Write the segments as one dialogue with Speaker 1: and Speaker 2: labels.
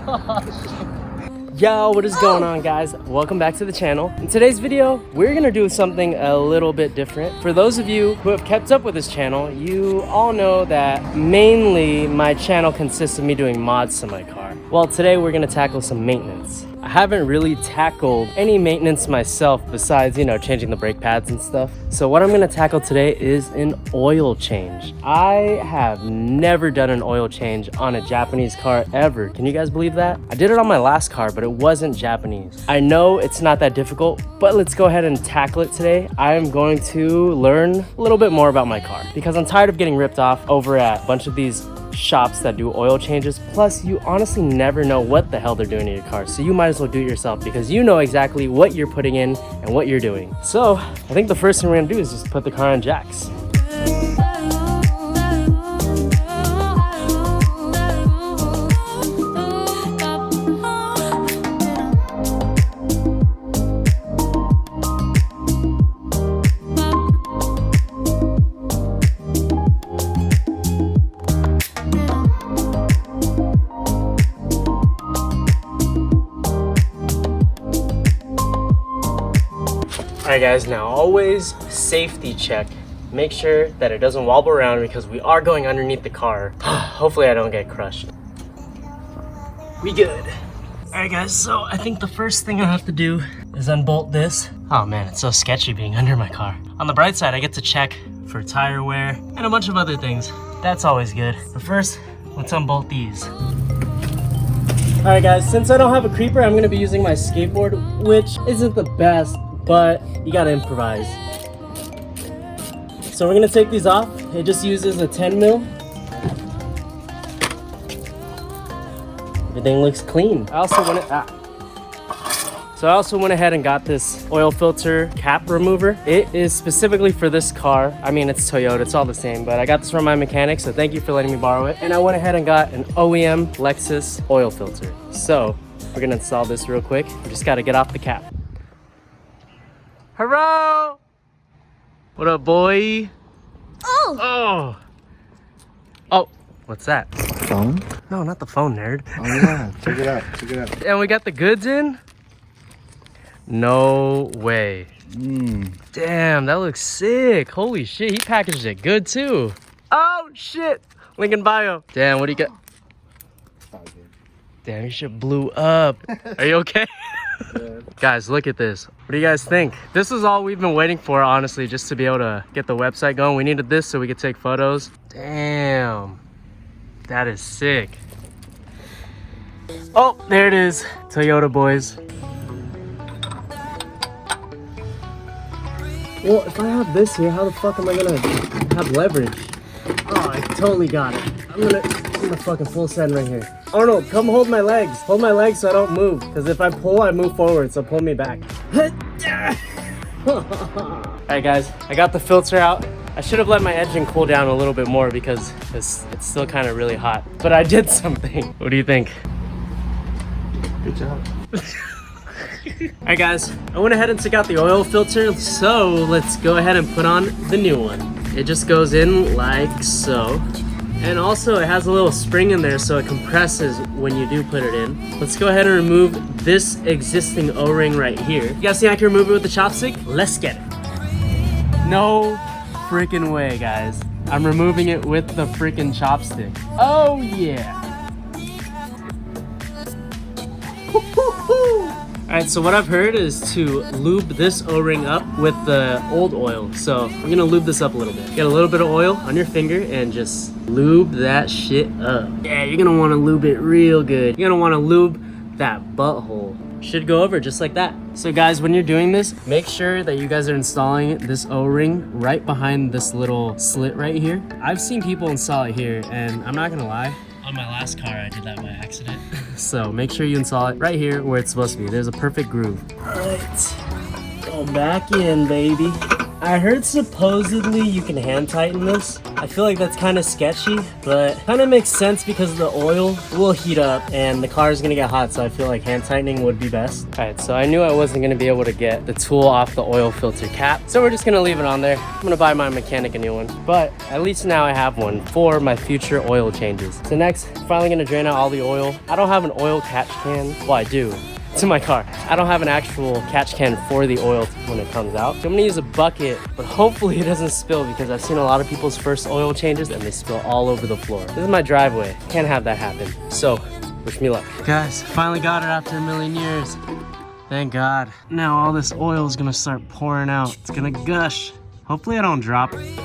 Speaker 1: Yo, what is going on, guys? Welcome back to the channel. In today's video, we're gonna do something a little bit different. For those of you who have kept up with this channel, you all know that mainly my channel consists of me doing mods to my car. Well, today we're gonna tackle some maintenance. I haven't really tackled any maintenance myself besides, changing the brake pads and stuff. So what I'm gonna tackle today is an oil change. I have never done an oil change on a Japanese car ever. Can you guys believe that? I did it on my last car, but it wasn't Japanese. I know it's not that difficult, but let's go ahead and tackle it today. I am going to learn a little bit more about my car because I'm tired of getting ripped off over at a bunch of these shops that do oil changes. Plus, you honestly never know what the hell they're doing to your car, so you might as well do it yourself because you know exactly what you're putting in and what you're doing. So I think the first thing we're gonna do is just put the car on jacks. Alright guys, now always safety check. Make sure that it doesn't wobble around because we are going underneath the car. Hopefully I don't get crushed. We good. Alright guys, so I think the first thing I have to do is unbolt this. Oh man, it's so sketchy being under my car. On the bright side, I get to check for tire wear and a bunch of other things. That's always good. But first, let's unbolt these. Alright guys, since I don't have a creeper, I'm gonna be using my skateboard, which isn't the best, but you gotta improvise. So we're gonna take these off. It just uses a 10 mil. Everything looks clean. I also went ahead and got this oil filter cap remover. It is specifically for this car. I mean, it's Toyota, it's all the same, but I got this from my mechanic, so thank you for letting me borrow it. And I went ahead and got an OEM Lexus oil filter. So we're gonna install this real quick. We just gotta get off the cap. Hello! What up, boy? Oh! Oh, what's that?
Speaker 2: Phone?
Speaker 1: No, not the phone, nerd.
Speaker 2: Oh yeah, check it out, check it out.
Speaker 1: And we got the goods in? No way. Damn, that looks sick. Holy shit, he packaged it good too. Oh shit! Link in bio. Damn, what do you got? Damn, your shit blew up. Are you okay? Yeah. Guys, look at this. What do you guys think? This is all we've been waiting for, honestly, just to be able to get the website going. We needed this so we could take photos. Damn, that is sick. Oh, there it is. Toyota boys. Well, if I have this here, how the fuck am I gonna have leverage? Oh, I totally got it. I'm gonna fucking full send right here. Oh no, come hold my legs. Hold my legs so I don't move. Because if I pull, I move forward, so pull me back. Alright guys, I got the filter out. I should have let my engine cool down a little bit more because it's still kind of really hot. But I did something. What do you think?
Speaker 2: Good job.
Speaker 1: Alright guys, I went ahead and took out the oil filter, so let's go ahead and put on the new one. It just goes in like so. And also it has a little spring in there so it compresses when you do put it in. Let's go ahead and remove this existing O-ring right here. You guys think I can remove it with the chopstick? Let's get it. No freaking way, guys. I'm removing it with the freaking chopstick. Oh yeah. Alright, so what I've heard is to lube this O-ring up with the old oil. So we're gonna lube this up a little bit. Get a little bit of oil on your finger and just lube that shit up. Yeah, you're gonna wanna lube it real good. You're gonna wanna lube that butthole. Should go over just like that. So guys, when you're doing this, make sure that you guys are installing this O-ring right behind this little slit right here. I've seen people install it here, and I'm not gonna lie, on my last car I did that by accident. So make sure you install it right here where it's supposed to be. There's a perfect groove. All right, go back in, baby. I heard supposedly you can hand tighten this. I feel like that's kind of sketchy, but kind of makes sense because the oil will heat up and the car is gonna get hot, so I feel like hand tightening would be best. All right, so I knew I wasn't gonna be able to get the tool off the oil filter cap, so we're just gonna leave it on there. I'm gonna buy my mechanic a new one, but at least now I have one for my future oil changes. So next, finally gonna drain out all the oil. I don't have an oil catch can. Well, I do. To my car. I don't have an actual catch can for the oil when it comes out. So I'm gonna use a bucket, but hopefully it doesn't spill because I've seen a lot of people's first oil changes and they spill all over the floor. This is my driveway. Can't have that happen. So, wish me luck. Guys, finally got it after a million years. Thank God. Now all this oil is gonna start pouring out. It's gonna gush. Hopefully I don't drop it.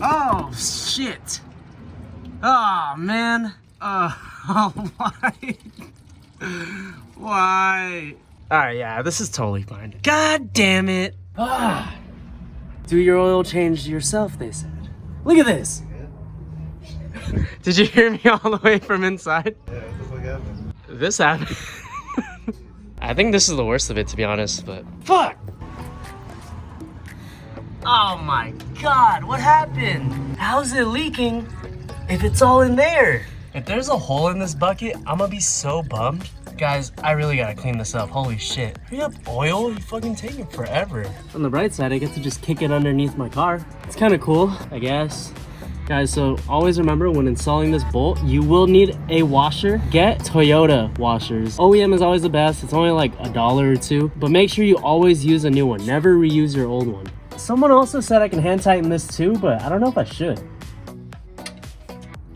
Speaker 1: Oh, shit. Oh, man. Why? Why? Alright, yeah, this is totally fine. God damn it. Ah. Do your oil change yourself, they said. Look at this. Did you hear me all the way from inside?
Speaker 2: Yeah, what the fuck happened?
Speaker 1: This happened. I think this is the worst of it, to be honest, but fuck. Oh my God, what happened? How's it leaking if it's all in there? If there's a hole in this bucket, I'm gonna be so bummed. Guys, I really gotta clean this up. Holy shit. Hurry up, oil. You fucking taking forever. On the bright side, I get to just kick it underneath my car. It's kind of cool, I guess. Guys, so always remember when installing this bolt, you will need a washer. Get Toyota washers. OEM is always the best. It's only like $1 or $2, but make sure you always use a new one. Never reuse your old one. Someone also said I can hand tighten this too, but I don't know if I should.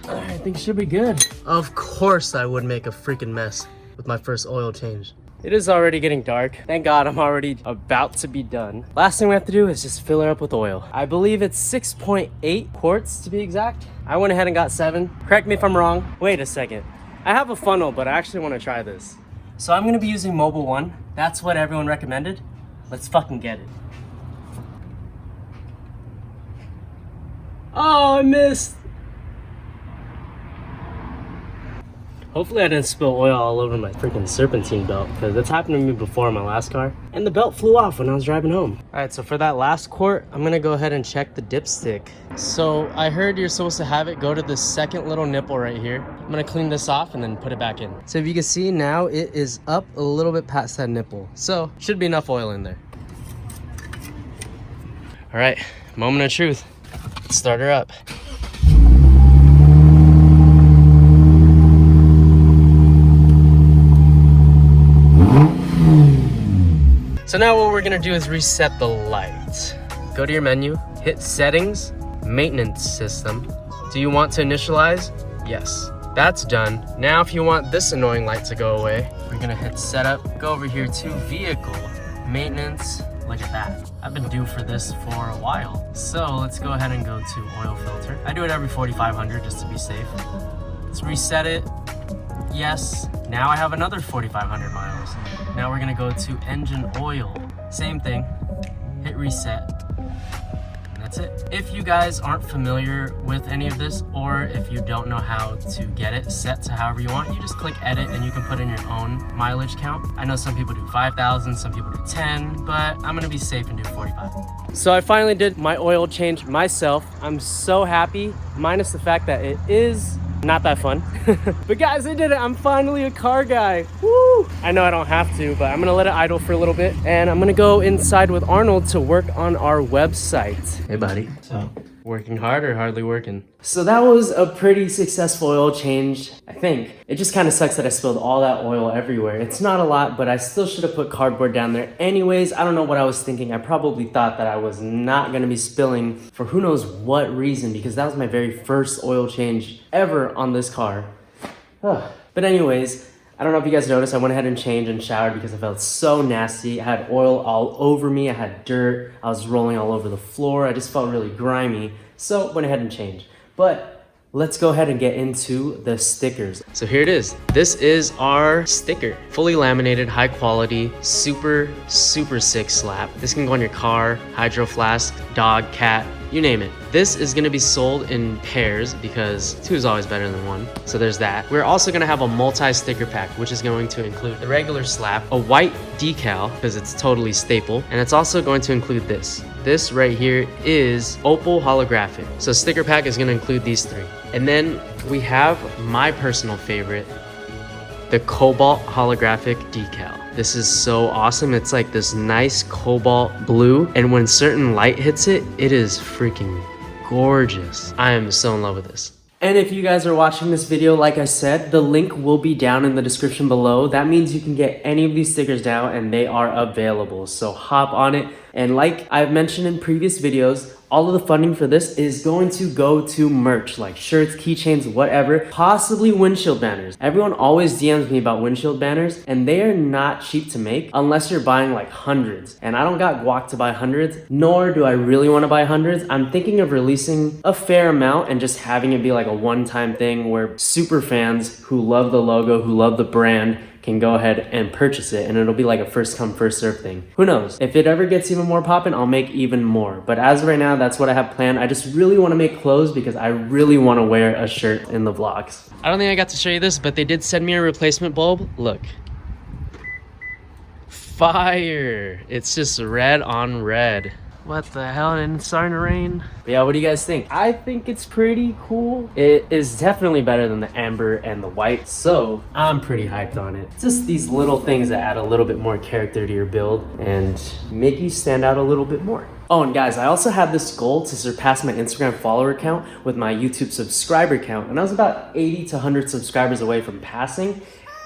Speaker 1: I think it should be good. Of course I would make a freaking mess with my first oil change. It is already getting dark. Thank God I'm already about to be done. Last thing we have to do is just fill her up with oil. I believe it's 6.8 quarts to be exact. I went ahead and got 7. Correct me if I'm wrong. Wait a second. I have a funnel, but I actually want to try this. So I'm gonna be using Mobile One. That's what everyone recommended. Let's fucking get it. Oh, I missed. Hopefully I didn't spill oil all over my freaking serpentine belt, because that's happened to me before in my last car. And the belt flew off when I was driving home. All right, so for that last quart, I'm gonna go ahead and check the dipstick. So I heard you're supposed to have it go to the second little nipple right here. I'm gonna clean this off and then put it back in. So if you can see now, it is up a little bit past that nipple. So should be enough oil in there. All right, moment of truth. Let's start her up. So now what we're gonna do is reset the light. Go to your menu, hit settings, maintenance system. Do you want to initialize? Yes, that's done. Now if you want this annoying light to go away, we're gonna hit setup, go over here to vehicle, maintenance. Look at that. I've been due for this for a while. So let's go ahead and go to oil filter. I do it every 4,500 just to be safe. Let's reset it. Yes, now I have another 4,500 miles. Now we're gonna go to engine oil. Same thing, hit reset. And that's it. If you guys aren't familiar with any of this, or if you don't know how to get it set to however you want, you just click edit and you can put in your own mileage count. I know some people do 5,000, some people do 10, but I'm gonna be safe and do 45. So I finally did my oil change myself. I'm so happy, minus the fact that it is not that fun. But guys, I did it. I'm finally a car guy. Woo! I know I don't have to, but I'm gonna let it idle for a little bit and I'm gonna go inside with Arnold to work on our website. Hey buddy. So, working hard or hardly working? So that was a pretty successful oil change, I think. It just kind of sucks that I spilled all that oil everywhere. It's not a lot, but I still should have put cardboard down there anyways. I don't know what I was thinking. I probably thought that I was not gonna be spilling for who knows what reason, because that was my very first oil change ever on this car. But anyways, I don't know if you guys noticed, I went ahead and changed and showered because I felt so nasty. I had oil all over me, I had dirt, I was rolling all over the floor, I just felt really grimy. So went ahead and changed. But let's go ahead and get into the stickers. So here it is. This is our sticker. Fully laminated, high quality, super sick slap. This can go on your car, hydro flask, dog, cat, you name it. This is gonna be sold in pairs because 2 is always better than 1. So there's that. We're also gonna have a multi-sticker pack, which is going to include the regular slap, a white decal, because it's totally staple, and it's also going to include this. This right here is Opal holographic. So sticker pack is gonna include these 3. And then we have my personal favorite, the cobalt holographic decal. This is so awesome. It's like this nice cobalt blue, and when certain light hits it, it is freaking gorgeous. I am so in love with this. And if you guys are watching this video, like I said, the link will be down in the description below. That means you can get any of these stickers now and they are available. So hop on it. And like I've mentioned in previous videos, all of the funding for this is going to go to merch, like shirts, keychains, whatever, possibly windshield banners. Everyone always DMs me about windshield banners, and they are not cheap to make unless you're buying like hundreds. And I don't got guac to buy hundreds, nor do I really want to buy hundreds. I'm thinking of releasing a fair amount and just having it be like a one-time thing where super fans who love the logo, who love the brand, can go ahead and purchase it, and it'll be like a first come first serve thing. Who knows? If it ever gets even more poppin', I'll make even more. But as of right now, that's what I have planned. I just really want to make clothes because I really want to wear a shirt in the vlogs. I don't think I got to show you this, but they did send me a replacement bulb. Look. Fire! It's just red on red. What the hell, and it's starting to rain. But yeah, what do you guys think? I think it's pretty cool. It is definitely better than the amber and the white, so I'm pretty hyped on it. It's just these little things that add a little bit more character to your build and make you stand out a little bit more. Oh, and guys, I also had this goal to surpass my Instagram follower count with my YouTube subscriber count, and I was about 80 to 100 subscribers away from passing.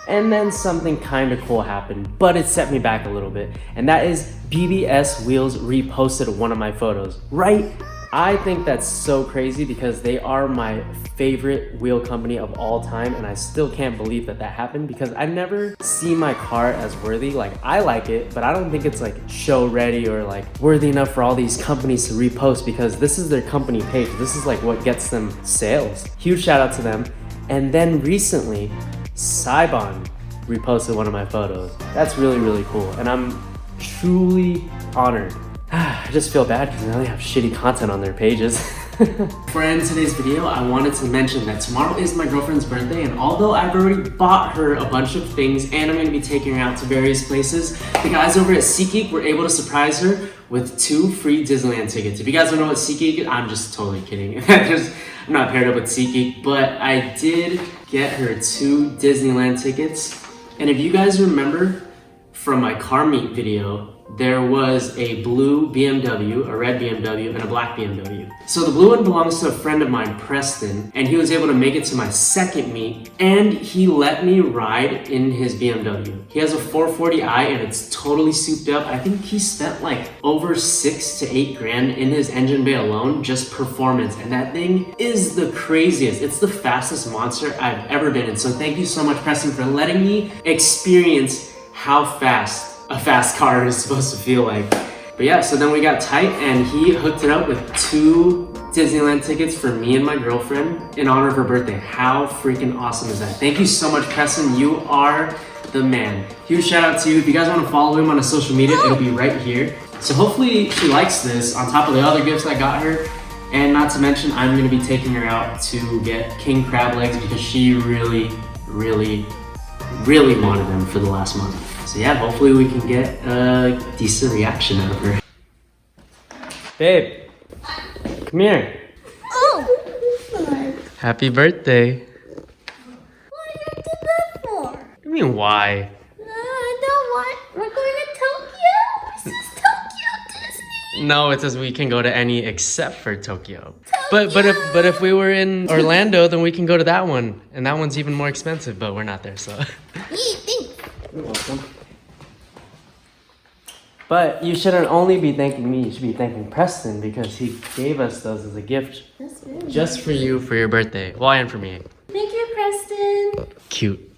Speaker 1: And then something kind of cool happened, but it set me back a little bit. And that is BBS Wheels reposted one of my photos, right? I think that's so crazy because they are my favorite wheel company of all time, and I still can't believe that that happened because I never see my car as worthy. Like, I like it, but I don't think it's like show ready or like worthy enough for all these companies to repost because this is their company page. This is like what gets them sales. Huge shout out to them. And then recently, Saibon reposted one of my photos. That's really cool, and I'm truly honored. I just feel bad because I only have shitty content on their pages. For today's video, I wanted to mention that tomorrow is my girlfriend's birthday, and although I've already bought her a bunch of things and I'm going to be taking her out to various places, the guys over at SeatGeek were able to surprise her with 2 free Disneyland tickets. If you guys don't know what SeatGeek is, I'm just totally kidding. I'm not paired up with SeatGeek, but I did get her 2 Disneyland tickets. And if you guys remember from my car meet video, there was a blue BMW, a red BMW, and a black BMW. So the blue one belongs to a friend of mine, Preston, and he was able to make it to my second meet, and he let me ride in his BMW. He has a 440i and it's totally souped up. I think he spent like over 6 to 8 grand in his engine bay alone, just performance, and that thing is the craziest. It's the fastest monster I've ever been in. So thank you so much, Preston, for letting me experience how fast a fast car is supposed to feel like. But yeah, so then we got tight and he hooked it up with 2 Disneyland tickets for me and my girlfriend in honor of her birthday. How freaking awesome is that? Thank you so much, Preston. You are the man. Huge shout out to you. If you guys want to follow him on his social media, it'll be right here. So hopefully she likes this on top of the other gifts I got her. And not to mention, I'm going to be taking her out to get king crab legs because she really wanted them for the last month. So yeah, hopefully we can get a decent reaction out of her. Babe, come here.
Speaker 3: Oh!
Speaker 1: Happy birthday.
Speaker 3: What did you do that for?
Speaker 1: What do you mean, why?
Speaker 3: No, I don't want. We're going to Tokyo? This is Tokyo Disney.
Speaker 1: No, it says we can go to any except for Tokyo. But if we were in Orlando, then we can go to that one. And that one's even more expensive, but we're not there, so. You're welcome. But you shouldn't only be thanking me, you should be thanking Preston because he gave us those as a gift.
Speaker 3: That's really
Speaker 1: Just for you for your birthday. Well, and for me.
Speaker 3: Thank you, Preston.
Speaker 1: Cute.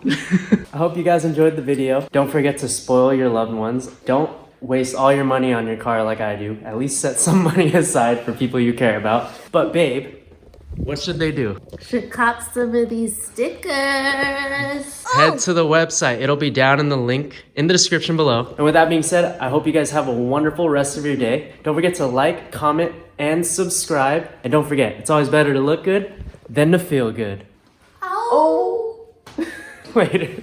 Speaker 1: I hope you guys enjoyed the video. Don't forget to spoil your loved ones. Don't waste all your money on your car like I do. At least set some money aside for people you care about. But babe, What should they do?
Speaker 3: Should cop some of these stickers.
Speaker 1: Head to the website. It'll be down in the link in the description below. And with that being said, I hope you guys have a wonderful rest of your day. Don't forget to like, comment, and subscribe. And don't forget, it's always better to look good than to feel good.
Speaker 3: Oh.
Speaker 1: Later.